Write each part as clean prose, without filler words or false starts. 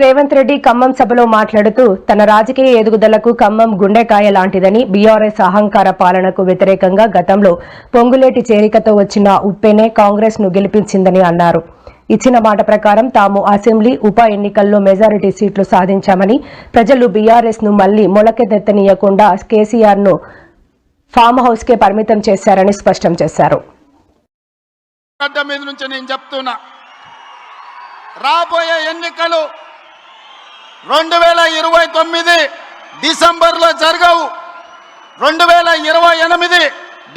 రేవంత్ రెడ్డి ఖమ్మం సభలో మాట్లాడుతూ తన రాజకీయ ఎదుగుదలకు ఖమ్మం గుండెకాయ లాంటిదని, బీఆర్ఎస్ అహంకార పాలనకు వ్యతిరేకంగా గతంలో పొంగులేటి చేరికతో వచ్చిన ఉప్పెనే కాంగ్రెస్ ను గెలిపించిందని అన్నారు. ఇచ్చిన మాట ప్రకారం తాము అసెంబ్లీ, ఉప ఎన్నికల్లో మెజారిటీ సీట్లు సాధించామని, ప్రజలు బీఆర్ఎస్ ను మళ్లీ మొలకెత్తనీయకుండా కేసీఆర్ ను ఫామ్ హౌస్ కే పరిమితం చేశారని స్పష్టం చేశారు. రాబోయే ఎన్నికలు 2029 డిసెంబర్లో జరగవు, 2028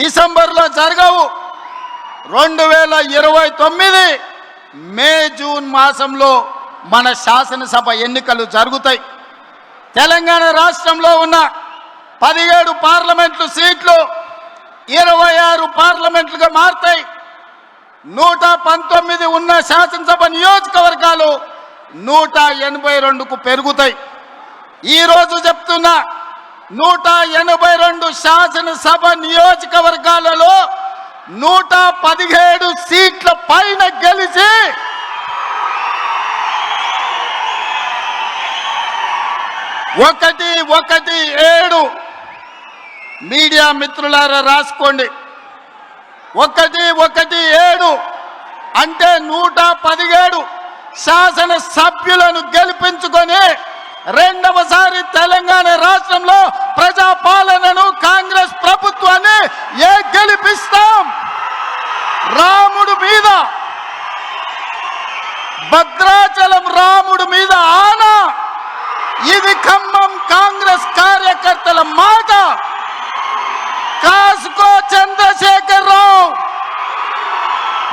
డిసెంబర్లో జరగవు, 2029 మే జూన్ మాసంలో మన శాసనసభ ఎన్నికలు జరుగుతాయి. తెలంగాణ రాష్ట్రంలో ఉన్న 17 పార్లమెంటు సీట్లు 26 పార్లమెంట్లుగా మారుతాయి. 119 ఉన్న శాసనసభ నియోజకవర్గాలు 182కు పెరుగుతాయి. ఈరోజు చెప్తున్నా 182 శాసనసభ నియోజకవర్గాలలో 117 సీట్ల పైన గెలిచి ఒకటి 7 మీడియా మిత్రులారా రాసుకోండి. 117 అంటే 117 శాసన సభ్యులను గెలిపించుకొని రెండవసారి తెలంగాణ రాష్ట్రంలో ప్రజాపాలనను కాంగ్రెస్ ప్రభుత్వాన్ని గెలిపిస్తాం. రాముడు మీద, భద్రాచలం రాముడు మీద ఆన. ఇది ఖమ్మం కాంగ్రెస్ కార్యకర్తల మాట. కాసుకో చంద్రశేఖర్ రావు,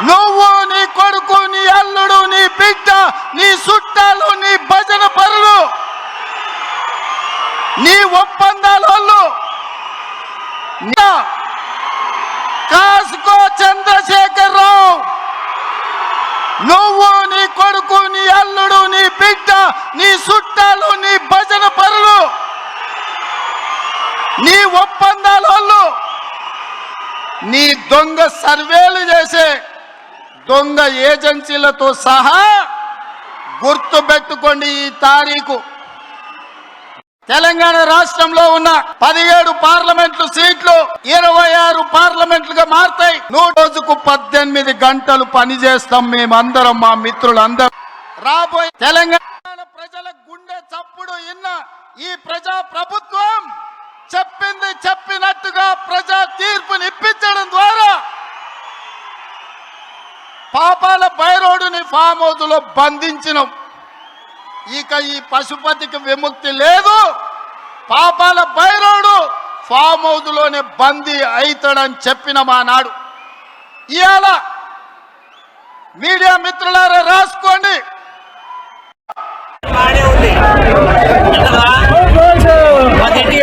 నువ్వు, నీ కొడుకు, నీ అల్లుడు, నీ బిడ్డ, నీ చుట్టాలు, నీ భజన పరులు, నీ ఒప్పందాలు, కాసుకో చంద్రశేఖర్ రావు, నువ్వు, నీ కొడుకు, నీ అల్లుడు, నీ బిడ్డ, నీ చుట్టాలు, నీ భజన పరులు, నీ ఒప్పందాలు, నీ దొంగ సర్వేలు చేసే దొంగ ఏజెన్సీలతో సహా గుర్తుపెట్టుకోండి. ఈ తారీఖు తెలంగాణ రాష్ట్రంలో ఉన్న 17 పార్లమెంట్లు సీట్లు 26 పార్లమెంట్లుగా మారుతాయి. రోజుకు 18 గంటలు పనిచేస్తాం మేమందరం, మా మిత్రులందరం. రాబోయే తెలంగాణ ప్రజల గుండె చప్పుడు ఇన్న ఈ ప్రజా ప్రభుత్వం చెప్పింది చెప్పినట్టుగా ప్రజా తీర్పుని ఇప్పించడం ద్వారా పాపాల బైరోడుని ఫామ్ హౌస్ లో బంధించినాం. ఇక ఈ పశుపతికి విముక్తి లేదు. పాపాల బైరోడు ఫామ్ హౌస్ లోనే బందీ అవుతాడని చెప్పిన మా నాడు. ఇవాళ మీడియా మిత్రులారా రాసుకోండి.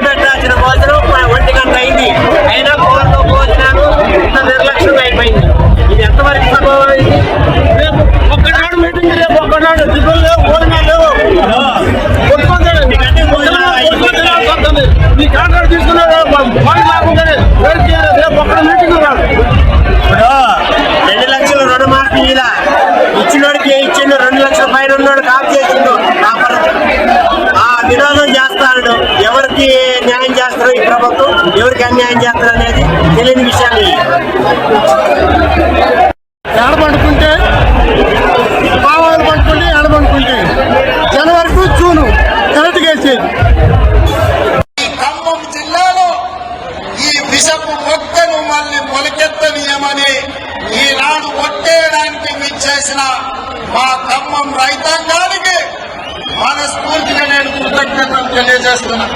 పెట్టాల్సిన భోజనం 1 గంట అయింది, అయినా ఫోన్లో భోజనాలు ఇంత నిర్లక్ష్యం అయిపోయింది. ఇది ఎంతవరకు సంభవం? ఒక్కనాడు మీటింగ్, రేపు ఒక్కనాడు దిగులు లేవు, భోజనాలు లేవు. నీ కాంట్రాక్ట్ తీసుకున్నాడు రేపు ఒక్కడ మీటింగ్ రాదు. ఇప్పుడు 2 లక్షల రుణమాఫీ మీద ఇచ్చినోడికి ఇచ్చిండు, 2 లక్షల పైన ఉన్నోడికి ఆఫ్ చేసిండు. ఆ వినోదం చేస్తాడు. ఎవరికి న్యాయం చేస్తారు ఈ ప్రభుత్వం, ఎవరికి అన్యాయం చేస్తారు అనేది తెలియని విషయాలు. ఎడబడుకుంటే భావాలు పడుకుంటే ఎడబడుకుంటే జనవరి టు జూన్ కరెక్ట్ వేసేది. ఖమ్మం జిల్లాలో ఈ విషపు మొక్కను మళ్ళీ మొలకెత్తనీయమని ఈనాడు ఒట్టేయడానికి విచ్చేసిన మా ఖమ్మం రైతాంగానికి మనస్ఫూర్తిగా నేను కృతజ్ఞతలు తెలియజేస్తున్నా.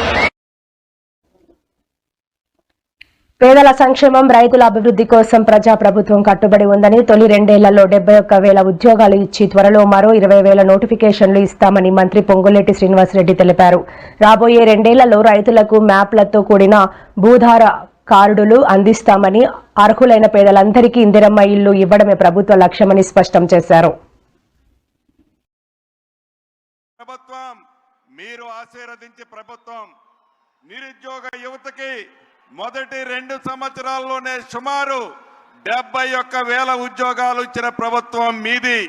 పేదల సంక్షేమం, రైతుల అభివృద్ధి కోసం ప్రజాప్రభుత్వం కట్టుబడి ఉందని, తొలి 2 ఏళ్లలో 71,000 ఉద్యోగాలు ఇచ్చి త్వరలో మరో 20,000 నోటిఫికేషన్లు ఇస్తామని మంత్రి పొంగులేటి శ్రీనివాసరెడ్డి తెలిపారు. రాబోయే 2 ఏళ్లలో రైతులకు మ్యాప్లతో కూడిన భూధార కార్డులు అందిస్తామని, అర్హులైన పేదలందరికీ ఇందిరమ్మ ఇళ్లు ఇవ్వడమే ప్రభుత్వ లక్ష్యమని స్పష్టం చేశారు. ప్రభుత్వం మీరు ఆశీర్వదించే ప్రభుత్వం. నిరుద్యోగ యువతకి మొదటి 2 సంవత్సరాల్లోనే సుమారు 71,000 ఉద్యోగాలు ఇచ్చిన ప్రభుత్వం మీది.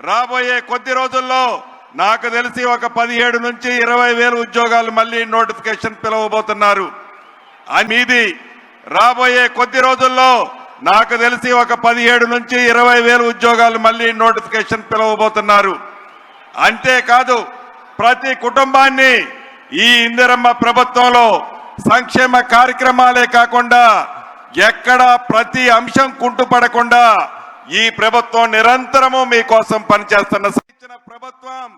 రాబోయే కొద్ది రోజుల్లో నాకు తెలిసి ఒక 17 నుంచి 20,000 ఉద్యోగాలు మళ్ళీ నోటిఫికేషన్ పిలవబోతున్నారు. మీది రాబోయే కొద్ది రోజుల్లో నాకు తెలిసి ఒక 17 నుంచి 20,000 ఉద్యోగాలు మళ్ళీ నోటిఫికేషన్ పిలవబోతున్నారు. అంతేకాదు ప్రతి కుటుంబాన్ని ఈ ఇందిరమ్మ ప్రభుత్వంలో సంక్షేమ కార్యక్రమాలే కాకుండా ఎక్కడ ప్రతి అంశం కుంటుపడకుండా ఈ ప్రభుత్వం నిరంతరము మీకోసం పనిచేస్తున్న ప్రభుత్వం.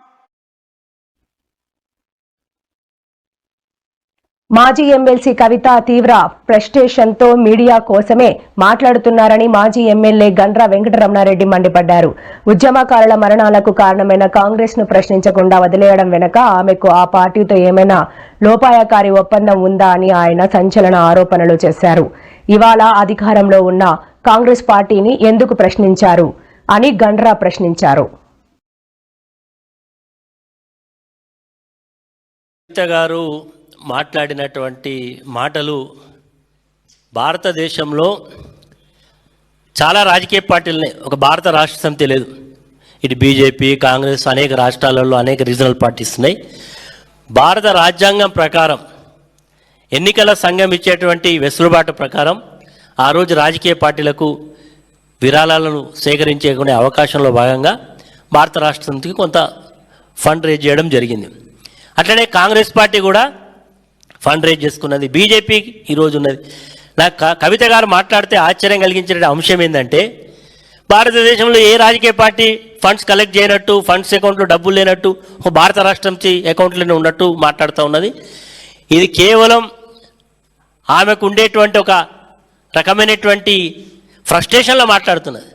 మాజీ ఎమ్మెల్సీ కవిత తీవ్ర ఫ్రస్ట్రేషన్తో మీడియా కోసమే మాట్లాడుతున్నారని మాజీ ఎమ్మెల్యే గండ్ర వెంకటరమణారెడ్డి మండిపడ్డారు. ఉద్యమకారుల మరణాలకు కారణమైన కాంగ్రెస్ ను ప్రశ్నించకుండా వదిలేయడం వెనుక ఆమెకు ఆ పార్టీతో ఏమైనా లోపాయకారి ఒప్పందం ఉందా అని ఆయన సంచలన ఆరోపణలు చేశారు. ఇవాళ అధికారంలో ఉన్న కాంగ్రెస్ పార్టీని ఎందుకు ప్రశ్నించారు అని గండ్ర ప్రశ్నించారు. గారు మాట్లాడినటువంటి మాటలు భారతదేశంలో చాలా రాజకీయ పార్టీలనే, ఒక భారత రాష్ట్ర సమితి లేదు, ఇటు బీజేపీ కాంగ్రెస్ అనేక రాష్ట్రాలలో అనేక రీజనల్ పార్టీస్ ఉన్నాయి. భారత రాజ్యాంగం ప్రకారం ఎన్నికల సంఘం ఇచ్చేటువంటి వెసులుబాటు ప్రకారం ఆ రోజు రాజకీయ పార్టీలకు విరాళాలను సేకరించుకునే అవకాశంలో భాగంగా భారత రాష్ట్ర సమితికి కొంత ఫండ్ రేజ్ చేయడం జరిగింది. అట్లనే కాంగ్రెస్ పార్టీ కూడా ఫండ్ రేజ్ చేసుకున్నది, బీజేపీ ఈరోజు ఉన్నది. నాకు కవిత గారు మాట్లాడితే ఆశ్చర్యం కలిగించిన అంశం ఏంటంటే భారతదేశంలో ఏ రాజకీయ పార్టీ ఫండ్స్ కలెక్ట్ చేయనట్టు, ఫండ్స్ అకౌంట్లో డబ్బులు లేనట్టు, భారత రాష్ట్రం అకౌంట్లోనే ఉన్నట్టు మాట్లాడుతూ ఉన్నది. ఇది కేవలం ఆమెకు ఉండేటువంటి ఒక రకమైనటువంటి ఫ్రస్ట్రేషన్లో మాట్లాడుతున్నది.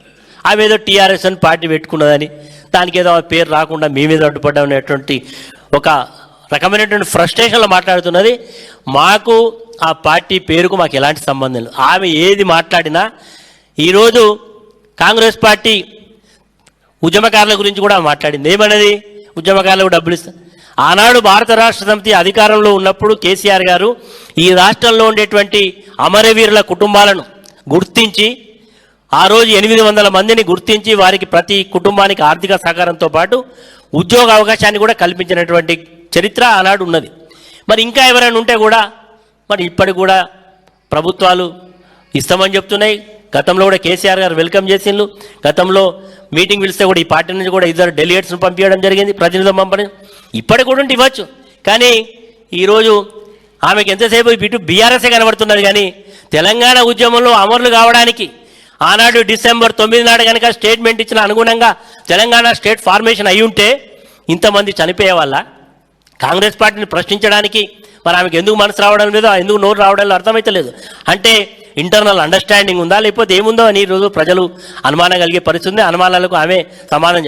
ఆమె ఏదో టీఆర్ఎస్ అని పార్టీ పెట్టుకున్నదని, దానికి ఏదో పేరు రాకుండా మీ మీద అడ్డుపడ్డా అనేటువంటి ఒక రకమైనటువంటి ఫ్రస్ట్రేషన్లో మాట్లాడుతున్నది. మాకు ఆ పార్టీ పేరుకు మాకు ఎలాంటి సంబంధం లేదు. ఆమె ఏది మాట్లాడినా ఈరోజు కాంగ్రెస్ పార్టీ ఉద్యమకారుల గురించి కూడా మాట్లాడింది. ఏమన్నది? ఉద్యమకారులకు డబ్బులు ఇస్తా. ఆనాడు భారత రాష్ట్ర సమితి అధికారంలో ఉన్నప్పుడు కేసీఆర్ గారు ఈ రాష్ట్రంలో ఉండేటువంటి అమరవీరుల కుటుంబాలను గుర్తించి ఆ రోజు 800 మందిని గుర్తించి వారికి ప్రతి కుటుంబానికి ఆర్థిక సహకారంతో పాటు ఉద్యోగ అవకాశాన్ని కూడా కల్పించినటువంటి చరిత్ర ఆనాడు ఉన్నది. మరి ఇంకా ఎవరైనా ఉంటే కూడా మరి ఇప్పటికి కూడా ప్రభుత్వాలు ఇస్తామని చెప్తున్నాయి. గతంలో కూడా కేసీఆర్ గారు వెల్కమ్ చేసిండ్రు. గతంలో మీటింగ్ పిలిస్తే కూడా ఈ పార్టీ నుంచి కూడా 2 డెలిగేట్స్ను పంపించడం జరిగింది, ప్రతినిధులు పంపడం. ఇప్పటికి కూడా ఉంటే ఇవ్వచ్చు. కానీ ఈరోజు ఆమెకు ఎంతసేపు ఇటు బీఆర్ఎస్ఏ కనబడుతున్నది. కానీ తెలంగాణ ఉద్యమంలో అమరులు కావడానికి ఆనాడు డిసెంబర్ 9 నాడు కనుక స్టేట్మెంట్ ఇచ్చిన అనుగుణంగా తెలంగాణ స్టేట్ ఫార్మేషన్ అయి ఉంటే ఇంతమంది చనిపోయే వాళ్ళ. కాంగ్రెస్ పార్టీని ప్రశ్నించడానికి మరి ఆమెకు ఎందుకు మనసు రావడం లేదో, ఎందుకు నోరు రావడం లేదో అర్థమైతే లేదు. అంటే ఇంటర్నల్ అండర్స్టాండింగ్ ఉందా లేకపోతే ఏముందో అని ఈరోజు ప్రజలు అనుమానం కలిగే పరిస్థితి. అనుమానాలకు ఆమె సమానం.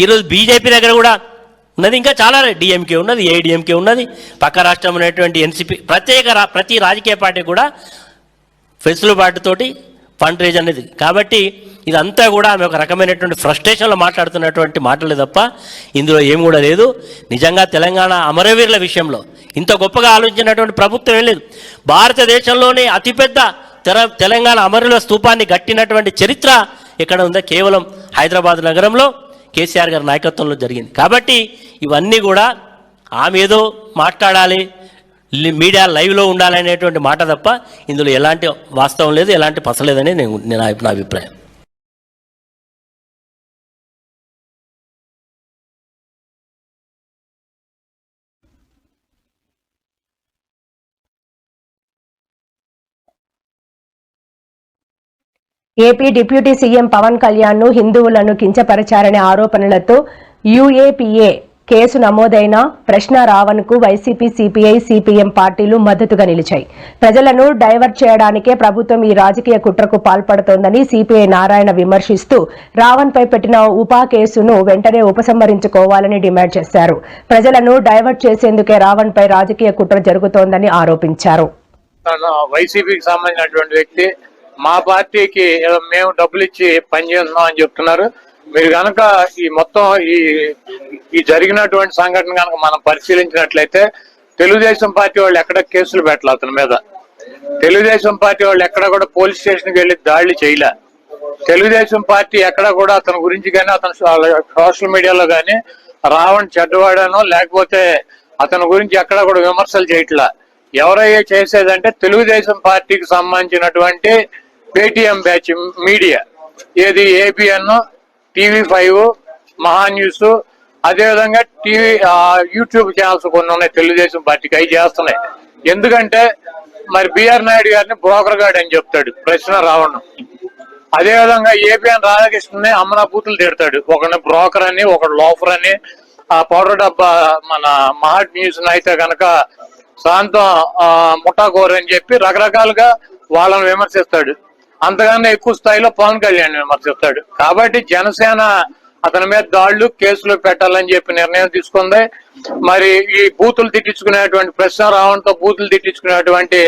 ఈరోజు బీజేపీ దగ్గర కూడా ఉన్నది, ఇంకా చాలా డిఎంకే ఉన్నది, ఏఐడిఎంకే ఉన్నది, పక్క రాష్ట్రం ఉన్నటువంటి ఎన్సీపీ, ప్రతి రాజకీయ పార్టీ కూడా వెసులుబాటుతోటి ఫండ్ రేజ్ అనేది. కాబట్టి ఇదంతా కూడా ఆమె ఒక రకమైనటువంటి ఫ్రస్ట్రేషన్లో మాట్లాడుతున్నటువంటి మాటలే తప్ప ఇందులో ఏం కూడా లేదు. నిజంగా తెలంగాణ అమరవీరుల విషయంలో ఇంత గొప్పగా ఆలోచించినటువంటి ప్రభుత్వం ఏం లేదు. భారతదేశంలోనే అతిపెద్ద తెలంగాణ అమరుల స్తూపాన్ని కట్టినటువంటి చరిత్ర ఎక్కడ ఉందో కేవలం హైదరాబాద్ నగరంలో కేసీఆర్ గారి నాయకత్వంలో జరిగింది. కాబట్టి ఇవన్నీ కూడా ఆమె ఏదో మాట్లాడాలి, మీడియా లైవ్లో ఉండాలనేటువంటి మాట తప్ప ఇందులో ఎలాంటి వాస్తవం లేదు, ఎలాంటి పసలేదని నా అభిప్రాయం. AP deputy CM Pawan Kalyan ను హిందువులను కించపరిచారనే ఆరోపణలతో యూఏపీఏ కేసు నమోదైన ప్రశ్న రావణ్ కు వైసీపీ, సిపిఐ, సిపిఎం పార్టీలు మద్దతుగా నిలిచాయి. ప్రజలను డైవర్ట్ చేయడానికే ప్రభుత్వం ఈ రాజకీయ కుట్రకు పాల్పడుతోందని సిపిఐ నారాయణ విమర్శిస్తూ రావణ్ పై పెట్టిన ఉపా కేసును వెంటనే ఉపసంహరించుకోవాలని డిమాండ్ చేశారు. ప్రజలను డైవర్ట్ చేసేందుకే రావణ్ పై రాజకీయ కుట్ర జరుగుతోందని ఆరోపించారు. వైసీపీకి సంబంధించినటువంటి వ్యక్తి మా పార్టీకి మేము డబ్బులు ఇచ్చి పనిచేస్తున్నాం అని చెప్తున్నారు. మీరు కనుక ఈ మొత్తం ఈ జరిగినటువంటి సంఘటన కనుక మనం పరిశీలించినట్లయితే తెలుగుదేశం పార్టీ వాళ్ళు ఎక్కడ కేసులు పెట్టలే అతని మీద. తెలుగుదేశం పార్టీ వాళ్ళు ఎక్కడ కూడా పోలీస్ స్టేషన్కి వెళ్ళి దాడులు చేయలే. తెలుగుదేశం పార్టీ ఎక్కడ కూడా అతని గురించి కానీ అతను సోషల్ మీడియాలో కానీ రావణ్ చెడ్డవాడనో లేకపోతే అతని గురించి ఎక్కడ కూడా విమర్శలు చేయట్లా. ఎవరయ్యే చేసేదంటే తెలుగుదేశం పార్టీకి సంబంధించినటువంటి పేటిఎం బ్యాచ్ మీడియా, ఏది ఏబిఎన్, TV5, మహా న్యూస్, అదేవిధంగా యూట్యూబ్ ఛానల్స్ కొన్ని ఉన్నాయి తెలుగుదేశం పార్టీకి, అవి చేస్తున్నాయి. ఎందుకంటే మరి బిఆర్ నాయుడు గారిని బ్రోకర్ గార్డ్ అని చెప్తాడు ప్రశ్న రావణ్. అదేవిధంగా ఏబిఎన్ రాధాకృష్ణని అమ్మనా బూతులు తిడతాడు, ఒకరిని బ్రోకర్ అని, ఒకడు లోఫర్ అని. ఆ పౌడర్ డబ్బా మన మహా న్యూస్ అయితే కనుక శాంతం ముఠాకోర్ అని చెప్పి రకరకాలుగా వాళ్ళని విమర్శిస్తాడు. అంతకన్నా ఎక్కువ స్థాయిలో పవన్ కళ్యాణ్ విమర్శిస్తాడు. కాబట్టి జనసేన అతని మీద దాడులు, కేసులు పెట్టాలని చెప్పి నిర్ణయం తీసుకుంది. మరి ఈ బూతులు తిట్టించుకునేటువంటి ప్రశ్న రావడంతో బూతులు తిట్టించుకునేటువంటి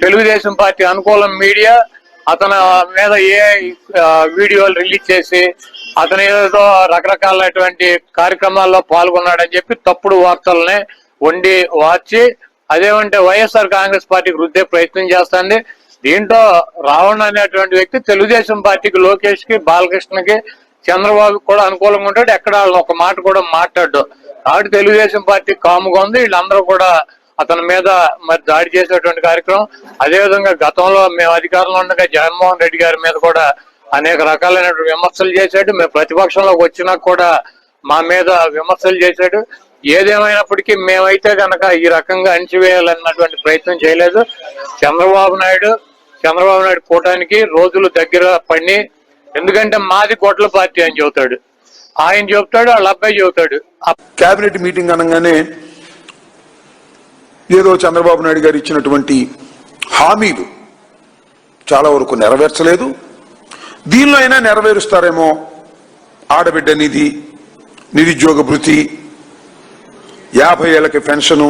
తెలుగుదేశం పార్టీ అనుకూలం మీడియా అతని మీద వీడియోలు రిలీజ్ చేసి అతను ఏదో రకరకాలైనటువంటి కార్యక్రమాల్లో పాల్గొన్నాడని చెప్పి తప్పుడు వార్తల్ని వండి వార్చి అదేమంటే వైఎస్ఆర్ కాంగ్రెస్ పార్టీకి రుద్దే ప్రయత్నం చేస్తుంది. దీంట్లో రావణ్ అనేటువంటి వ్యక్తి తెలుగుదేశం పార్టీకి, లోకేష్ కి, బాలకృష్ణకి, చంద్రబాబుకి కూడా అనుకూలంగా ఉంటాడు. ఎక్కడ వాళ్ళని ఒక మాట కూడా మాట్లాడు. కాబట్టి తెలుగుదేశం పార్టీ కాముగా ఉంది. వీళ్ళందరూ కూడా అతని మీద మరి దాడి చేసేటువంటి కార్యక్రమం. అదేవిధంగా గతంలో మేము అధికారంలో ఉండగా జగన్మోహన్ రెడ్డి గారి మీద కూడా అనేక రకాలైనటువంటి విమర్శలు చేశాడు. మేము ప్రతిపక్షంలోకి వచ్చినా కూడా మా మీద విమర్శలు చేశాడు. ఏదేమైనప్పటికీ మేమైతే కనుక ఈ రకంగా అణిచివేయాలన్నటువంటి ప్రయత్నం చేయలేదు. చంద్రబాబు నాయుడు కూటానికి రోజులు దగ్గర పడి, ఎందుకంటే మాది గొడ్ల పార్టీ అని చెబుతాడు, ఆయన చెబుతాడు, వాళ్ళ అబ్బాయి చెబుతాడు. కేబినెట్ మీటింగ్ అనగానే ఏదో చంద్రబాబు నాయుడు గారు ఇచ్చినటువంటి హామీలు చాలా వరకు నెరవేర్చలేదు. దీనిలో అయినా నెరవేరుస్తారేమో. ఆడబిడ్డ నిధి, నిరుద్యోగ భృతి, 50 ఏళ్ళకి పెన్షను,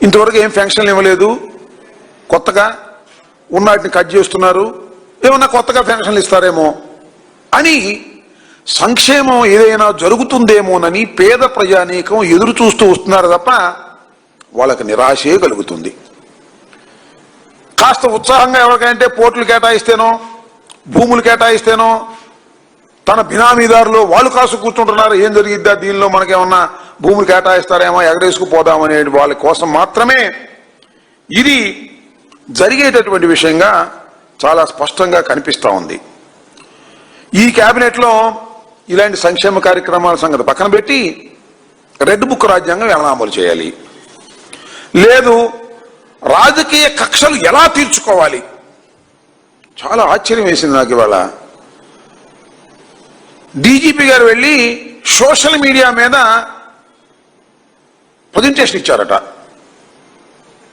ఇంతవరకు ఏం పెన్షన్లు ఇవ్వలేదు. కొత్తగా ఉన్నటిని కట్ చేస్తున్నారు. ఏమన్నా కొత్తగా పెన్షన్లు ఇస్తారేమో అని, సంక్షేమం ఏదైనా జరుగుతుందేమోనని పేద ప్రజానీకం ఎదురు చూస్తూ వస్తున్నారు తప్ప వాళ్ళకి నిరాశే కలుగుతుంది. కాస్త ఉత్సాహంగా ఎవరికంటే పోర్టులు కేటాయిస్తేనో, భూములు కేటాయిస్తేనో, తన బినామీదారులు వాళ్ళు కాసు కూర్చుంటున్నారు. ఏం జరిగిద్దా, దీనిలో మనకేమన్నా భూములు కేటాయిస్తారేమో, ఎగరేసుకుపోదామనే వాళ్ళ కోసం మాత్రమే ఇది జరిగేటటువంటి విషయంగా చాలా స్పష్టంగా కనిపిస్తూ ఉంది. ఈ కేబినెట్లో ఇలాంటి సంక్షేమ కార్యక్రమాల సంగతి పక్కన పెట్టి రెడ్ బుక్ రాజ్యాంగం ఎలా అమలు చేయాలి, లేదు రాజకీయ కక్షలు ఎలా తీర్చుకోవాలి. చాలా ఆశ్చర్యం వేసింది నాకు ఇవాళ. డీజీపీ గారు వెళ్ళి సోషల్ మీడియా మీద ప్రజెంటేషన్ ఇచ్చారట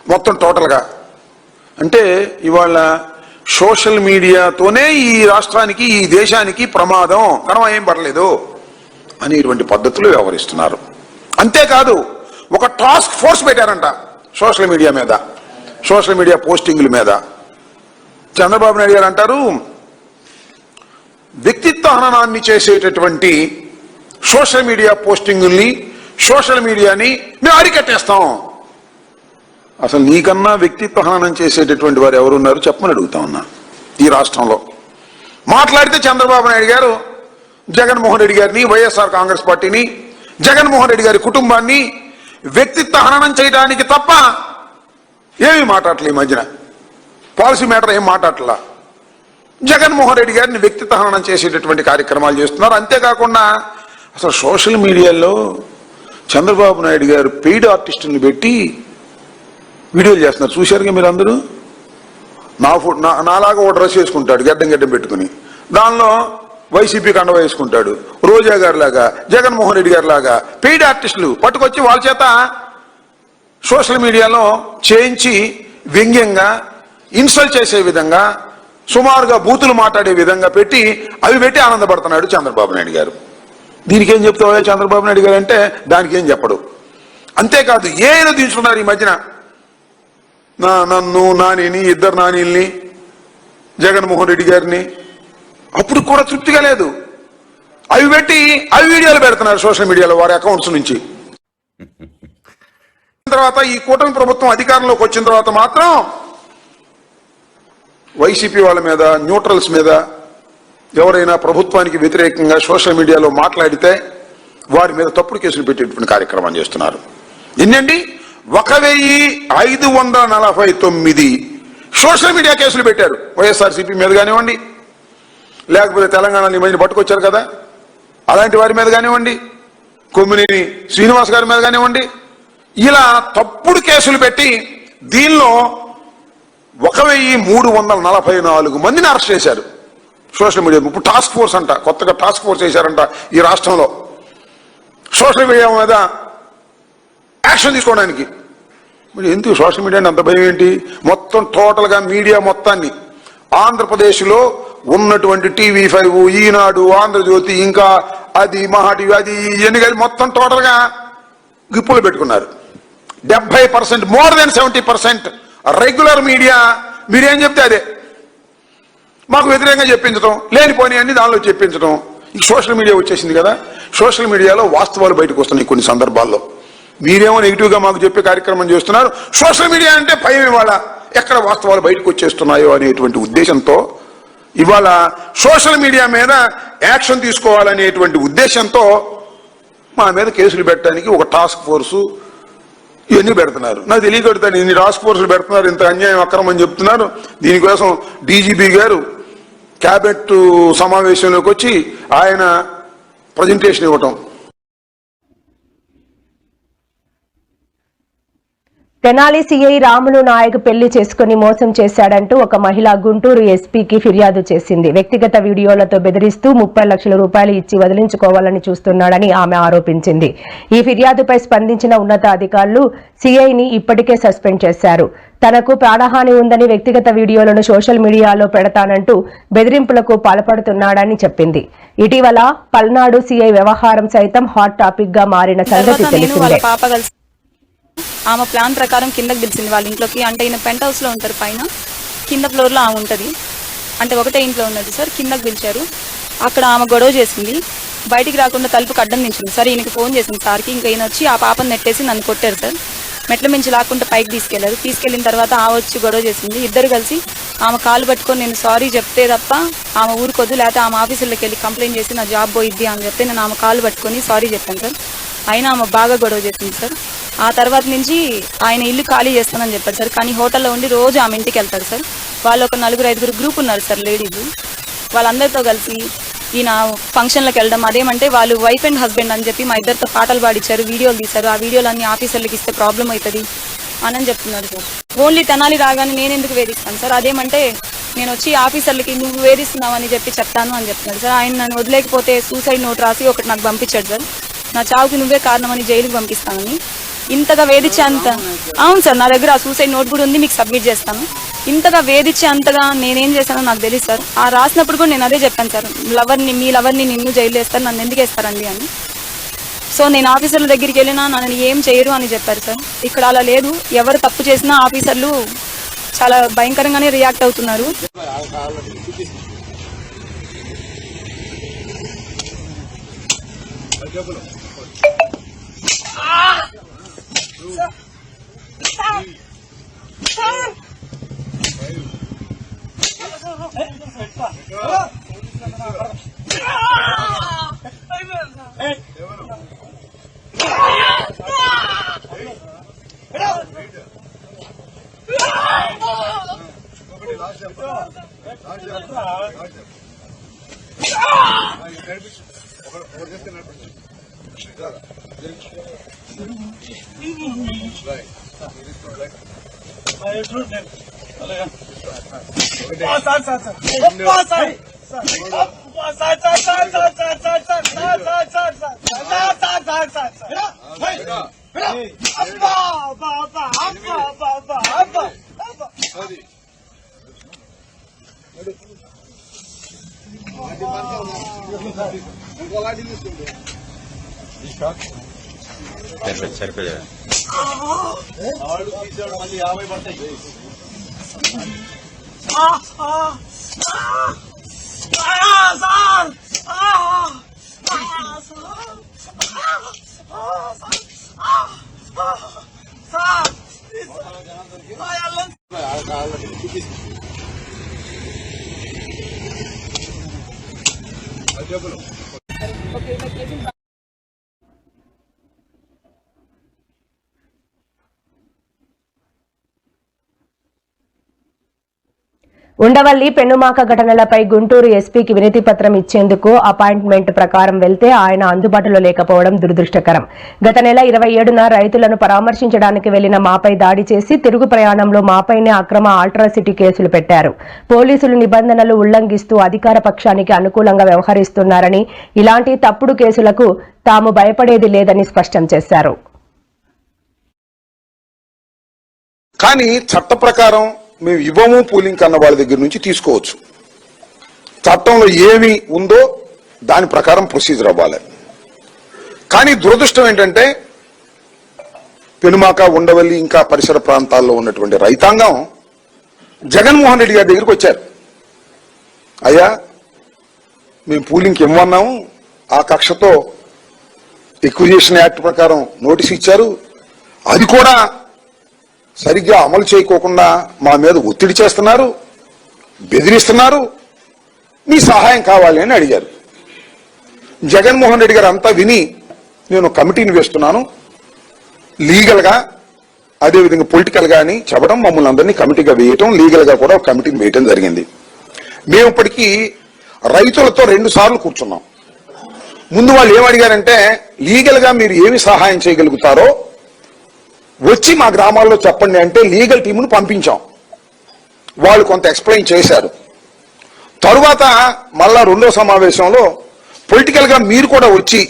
మొత్తం టోటల్గా. అంటే ఇవాళ సోషల్ మీడియాతోనే ఈ రాష్ట్రానికి, ఈ దేశానికి ప్రమాదం, కనవ ఏం పడలేదు అనేటువంటి పద్ధతులు వ్యవహరిస్తున్నారు. అంతేకాదు ఒక టాస్క్ ఫోర్స్ పెట్టారంట సోషల్ మీడియా మీద, సోషల్ మీడియా పోస్టింగ్ల మీద. చంద్రబాబు నాయుడు గారు అంటారు, వ్యక్తిత్వ హననాన్ని చేసేటటువంటి సోషల్ మీడియా పోస్టింగుల్ని, సోషల్ మీడియాని మేము అరికట్టేస్తాం. అసలు నీకన్నా వ్యక్తిత్వ హననం చేసేటటువంటి వారు ఎవరున్నారు చెప్పమని అడుగుతా ఉన్నా. ఈ రాష్ట్రంలో మాట్లాడితే చంద్రబాబు నాయుడు గారు జగన్మోహన్ రెడ్డి గారిని, వైఎస్ఆర్ కాంగ్రెస్ పార్టీని, జగన్మోహన్ రెడ్డి గారి కుటుంబాన్ని వ్యక్తిత్వ హననం చేయడానికి తప్ప ఏమీ మాట్లాడలే. ఈ మధ్యన పాలసీ మ్యాటర్ ఏం మాట్లాడలా. జగన్మోహన్ రెడ్డి గారిని వ్యక్తిత్వ హననం చేసేటటువంటి కార్యక్రమాలు చేస్తున్నారు. అంతేకాకుండా అసలు సోషల్ మీడియాలో చంద్రబాబు నాయుడు గారు పెయిడ్ ఆర్టిస్టులను పెట్టి వీడియోలు చేస్తున్నారు. చూశారుగా మీరు అందరూ. నాలాగా ఓ డ్రెస్ వేసుకుంటాడు గడ్డం పెట్టుకుని, దానిలో వైసీపీ కండ వేసుకుంటాడు. రోజా గారి లాగా, జగన్మోహన్ రెడ్డి గారి లాగా పెయిడ్ ఆర్టిస్టులు పట్టుకొచ్చి వాళ్ళ చేత సోషల్ మీడియాలో చేయించి వ్యంగ్యంగా ఇన్సల్ట్ చేసే విధంగా, సుమారుగా బూతులు మాట్లాడే విధంగా పెట్టి అవి పెట్టి ఆనందపడుతున్నాడు చంద్రబాబు నాయుడు గారు. దీనికి ఏం చెప్తావా చంద్రబాబు నాయుడు గారు అంటే దానికి ఏం చెప్పడు. అంతేకాదు ఏదో దించుకున్నారు ఈ మధ్యన. నన్ను, నానిని, ఇద్దరు నానీల్ని, జగన్మోహన్ రెడ్డి గారిని. అప్పుడు కూడా తృప్తిగా లేదు. అవి పెట్టి అవి వీడియోలు పెడుతున్నారు సోషల్ మీడియాలో వారి అకౌంట్స్ నుంచి. తర్వాత ఈ కూటమి ప్రభుత్వం అధికారంలోకి వచ్చిన తర్వాత మాత్రం వైసీపీ వాళ్ళ మీద, న్యూట్రల్స్ మీద ఎవరైనా ప్రభుత్వానికి వ్యతిరేకంగా సోషల్ మీడియాలో మాట్లాడితే వారి మీద తప్పుడు కేసులు పెట్టేటువంటి కార్యక్రమం చేస్తున్నారు. ఎన్నండి 1549 సోషల్ మీడియా కేసులు పెట్టారు. వైఎస్ఆర్సీపీ మీద కానివ్వండి, లేకపోతే తెలంగాణ ఈ మధ్యన పట్టుకొచ్చారు కదా అలాంటి వారి మీద కానివ్వండి, కొమ్మినేని శ్రీనివాస్ గారి మీద కానివ్వండి, ఇలా తప్పుడు కేసులు పెట్టి దీనిలో 1344 మందిని అరెస్ట్ చేశారు సోషల్ మీడియా. ఇప్పుడు టాస్క్ ఫోర్స్ అంట, కొత్తగా టాస్క్ ఫోర్స్ చేశారంట ఈ రాష్ట్రంలో సోషల్ మీడియా మీద యాక్షన్ తీసుకోవడానికి. మరి ఎందుకు సోషల్ మీడియా అంత భయం ఏంటి? మొత్తం టోటల్గా మీడియా మొత్తాన్ని ఆంధ్రప్రదేశ్లో ఉన్నటువంటి TV5, ఈనాడు, ఆంధ్రజ్యోతి, ఇంకా అది మహా టీవీ, అది ఇవన్నీ కలిసి మొత్తం టోటల్గా గిప్పులు పెట్టుకున్నారు. 70%, మోర్ దెన్ 70% రెగ్యులర్ మీడియా మీరేం చెప్తే అదే మాకు వ్యతిరేకంగా చెప్పించడం, లేనిపోని అన్ని దానిలో చెప్పించడం. ఈ సోషల్ మీడియా వచ్చేసింది కదా, సోషల్ మీడియాలో వాస్తవాలు బయటకు వస్తున్నాయి కొన్ని సందర్భాల్లో. మీరేమో నెగిటివ్గా మాకు చెప్పే కార్యక్రమం చేస్తున్నారు. సోషల్ మీడియా అంటే భయం ఇవాళ ఎక్కడ వాస్తవాలు బయటకు వచ్చేస్తున్నాయో అనేటువంటి ఉద్దేశంతో ఇవాళ సోషల్ మీడియా మీద యాక్షన్ తీసుకోవాలనేటువంటి ఉద్దేశంతో మా మీద కేసులు పెట్టడానికి ఒక టాస్క్ ఫోర్సు ఇవన్నీ పెడుతున్నారు. నాకు తెలియకడుతాను ఇన్ని టాస్క్ ఫోర్సులు పెడుతున్నారు, ఇంత అన్యాయం అక్రమం చెప్తున్నారు. దీనికోసం DGP గారు క్యాబినెట్ సమావేశంలోకి వచ్చి ఆయన ప్రజెంటేషన్ ఇవ్వటం. తెనాలి సీఐ రాములు నాయక్ పెళ్లి చేసుకుని మోసం చేశాడంటూ ఒక మహిళ గుంటూరు ఎస్పీకి ఫిర్యాదు చేసింది. వ్యక్తిగత వీడియోలతో బెదిరిస్తూ 30 లక్షల రూపాయలు ఇచ్చి వదిలించుకోవాలని చూస్తున్నాడని ఆమె ఆరోపించింది. ఈ ఫిర్యాదుపై స్పందించిన ఉన్నతాధికారులు సీఐని ఇప్పటికే సస్పెండ్ చేశారు. తనకు ప్రాణహాని ఉందని వ్యక్తిగత వీడియోలను సోషల్ మీడియాలో పెడతానంటూ బెదిరింపులకు పాల్పడుతున్నాడని చెప్పింది. ఇటీవల పల్నాడు సీఐ వ్యవహారం సైతం హాట్ టాపిక్ గా మారిన సంగతి తెలిసిందే. ఆమె ప్లాన్ ప్రకారం కిందకి పిలిచింది వాళ్ళ ఇంట్లోకి. అంటే ఈయన పెంట్ హౌస్లో ఉంటారు, పైన కింద ఫ్లోర్లో ఆమె ఉంటుంది. అంటే ఒకటే ఇంట్లో ఉన్నది సార్. కిందకి పిలిచారు, అక్కడ ఆమె గొడవ చేసింది. బయటికి రాకుండా తలుపుకి అడ్డం నించింది సార్. ఈయనకి ఫోన్ చేసింది సార్కి. ఇంకా ఈయన వచ్చి ఆ పాపను నెట్టేసి నన్ను కొట్టారు సార్. మెట్ల మించి లాక్కుంటే పైకి తీసుకెళ్లారు. తీసుకెళ్లిన తర్వాత ఆమె వచ్చి గొడవ చేసింది. ఇద్దరు కలిసి ఆమె కాలు పట్టుకొని నేను సారీ చెప్తే తప్ప ఆమె ఊరుకోదు, లేకపోతే ఆమె ఆఫీసులోకి వెళ్ళి కంప్లైంట్ చేసి నా జాబ్ పోయిద్ది అని చెప్తే నేను ఆమె కాలు పట్టుకొని సారీ చెప్పాను సార్. అయినా ఆమె బాగా గొడవ చేసింది సార్. ఆ తర్వాత నుంచి ఆయన ఇల్లు ఖాళీ చేస్తానని చెప్పారు సార్. కానీ హోటల్లో ఉండి రోజు ఆమె ఇంటికి వెళ్తారు సార్. వాళ్ళు ఒక 4-5 గ్రూప్ ఉన్నారు సార్ లేడీస్. వాళ్ళందరితో కలిసి ఈయన ఫంక్షన్లకు వెళ్ళడం. అదేమంటే వాళ్ళు వైఫ్ అండ్ హస్బెండ్ అని చెప్పి మా ఇద్దరితో పాటలు పాడించారు, వీడియోలు తీశారు. ఆ వీడియోలన్నీ ఆఫీసర్లకు ఇస్తే ప్రాబ్లం అవుతుంది అని చెప్తున్నారు సార్. ఓన్లీ తెనాలి రాగానే నేను ఎందుకు వేధిస్తాను సార్? అదేమంటే నేను వచ్చి ఆఫీసర్లకి నువ్వు వేధిస్తున్నావు అని చెప్పి చెప్తాను అని చెప్తున్నాడు సార్. ఆయన నన్ను వదిలేకపోతే సూసైడ్ నోట్ రాసి ఒకటి నాకు పంపించాడు సార్. నా చావుకి నువ్వే కారణమని జైలుకి పంపిస్తానని. ఇంతగా వేధించే అంత అవును సార్, నా దగ్గర ఆ సూసైడ్ నోట్ కూడా ఉంది, మీకు సబ్మిట్ చేస్తాను. ఇంతగా వేధించే అంతగా నేనేం చేశానో నాకు తెలియదు సార్. ఆ రాసినప్పుడు కూడా నేను అదే చెప్పాను సార్, మీ లవర్ని నిన్ను జైలు వేస్తారు, నన్ను ఎందుకు వేస్తారండి అని. సో నేను ఆఫీసర్ల దగ్గరికి వెళ్ళినా నన్ను ఏం చేయరు అని చెప్పారు సార్. ఇక్కడ అలా లేదు. ఎవరు తప్పు చేసినా ఆఫీసర్లు చాలా భయంకరంగానే రియాక్ట్ అవుతున్నారు. ఉండవల్లి పెనుమాక ఘటనలపై గుంటూరు ఎస్పీకి వినతి పత్రం ఇచ్చేందుకు అపాయింట్మెంట్ ప్రకారం వెళ్తే ఆయన అందుబాటులో లేకపోవడం దురదృష్టకరం. గత నెల 27న రైతులను పరామర్శించడానికి వెళ్లిన మాపై దాడి చేసి తిరుగు ప్రయాణంలో మాపైనే అక్రమ ఆల్ట్రాసిటీ కేసులు పెట్టారు. పోలీసులు నిబంధనలు ఉల్లంఘిస్తూ అధికార పక్షానికి అనుకూలంగా వ్యవహరిస్తున్నారని, ఇలాంటి తప్పుడు కేసులకు తాము భయపడేది లేదని స్పష్టం చేశారు. కానీ చట్ట ప్రకారం మేము ఇవ్వము పూలింగ్ అన్న వాళ్ళ దగ్గర నుంచి తీసుకోవచ్చు. చట్టంలో ఏమి ఉందో దాని ప్రకారం ప్రొసీజర్ అవ్వాలి. కానీ దురదృష్టం ఏంటంటే పెనుమాక, ఉండవల్లి ఇంకా పరిసర ప్రాంతాల్లో ఉన్నటువంటి రైతాంగం జగన్మోహన్ రెడ్డి గారి దగ్గరికి వచ్చారు. అయ్యా, మేము పూలింగ్కి ఇవ్వన్నాము, ఆ కక్షతో ఎక్విజిషన్ యాక్ట్ ప్రకారం నోటీస్ ఇచ్చారు, అది కూడా సరిగ్గా అమలు చేయకోకుండా మా మీద ఒత్తిడి చేస్తున్నారు, బెదిరిస్తున్నారు, మీ సహాయం కావాలి అని అడిగారు. జగన్మోహన్ రెడ్డి గారు అంతా విని నేను కమిటీని వేస్తున్నాను, లీగల్గా అదేవిధంగా పొలిటికల్గా అని చెప్పడం, మమ్మల్ని అందరినీ కమిటీగా వేయటం, లీగల్గా కూడా ఒక కమిటీని వేయటం జరిగింది. మేము ఇప్పటికీ రైతులతో 2 సార్లు కూర్చున్నాం. ముందు వాళ్ళు ఏమడిగారంటే, లీగల్గా మీరు ఏమి సహాయం చేయగలుగుతారో వచ్చి మా గ్రామాల్లో చెప్పండి అంటే లీగల్ టీమును పంపించాం. వాళ్ళు కొంత ఎక్స్ప్లెయిన్ చేశారు. తరువాత మళ్ళా 2వ సమావేశంలో పొలిటికల్ గా మీరు కూడా వచ్చి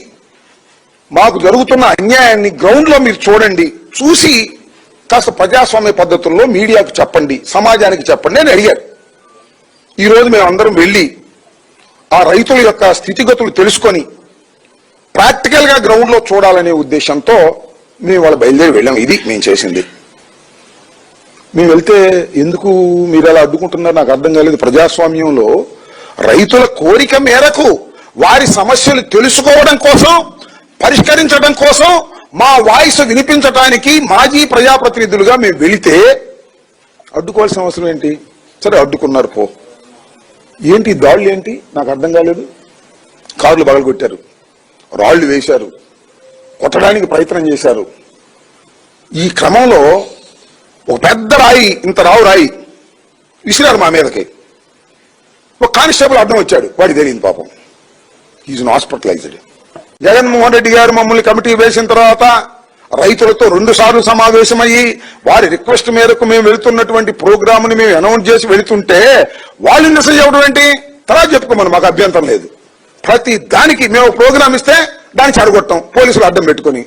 మాకు జరుగుతున్న అన్యాయాన్ని గ్రౌండ్ లో మీరు చూడండి, చూసి కాస్త ప్రజాస్వామ్య పద్ధతుల్లో మీడియాకు చెప్పండి, సమాజానికి చెప్పండి అని అడిగారు. ఈ రోజు మేము అందరం వెళ్ళి ఆ రైతుల యొక్క స్థితిగతులు తెలుసుకొని ప్రాక్టికల్ గా గ్రౌండ్ లో చూడాలనే ఉద్దేశంతో మేము వాళ్ళ బయలుదేరి వెళ్ళాం. ఇది మేము చేసింది. మేము వెళ్తే ఎందుకు మీరు అలా అడ్డుకుంటున్నారు నాకు అర్థం కాలేదు. ప్రజాస్వామ్యంలో రైతుల కోరిక మేరకు వారి సమస్యలు తెలుసుకోవడం కోసం, పరిష్కరించడం కోసం, మా వాయిస్ వినిపించడానికి మాజీ ప్రజాప్రతినిధులుగా మేము వెళితే అడ్డుకోవాల్సిన అవసరం ఏంటి? సరే అడ్డుకున్నారు పో. ఏంటి దాడులు ఏంటి నాకు అర్థం కాలేదు. కార్లు పగలగొట్టారు, రాళ్లు వేశారు, కొట్టడానికి ప్రయత్నం చేశారు. ఈ క్రమంలో ఒక పెద్ద రాయి, ఇంత రాయి విసిరారు మా మీదకి. ఒక కానిస్టేబుల్ అడ్డం వచ్చాడు, వాడికి తెలియదు పాపం. Is hospitalised. జగన్మోహన్ రెడ్డి గారు మమ్మల్ని కమిటీ వేసిన తర్వాత రైతులతో 2 సార్లు సమావేశమయ్యి వారి రిక్వెస్ట్ మేరకు మేము వెళుతున్నటువంటి ప్రోగ్రామ్ ని మేము అనౌన్స్ చేసి వెళుతుంటే వాళ్ళు నిరసన చెప్పడం ఏంటి? తర్వాత చెప్పుకోమని మాకు అభ్యంతరం లేదు. ప్రతి దానికి మేము ప్రోగ్రామ్ ఇస్తే దాన్ని చెడగొట్టాం పోలీసులు అడ్డం పెట్టుకుని.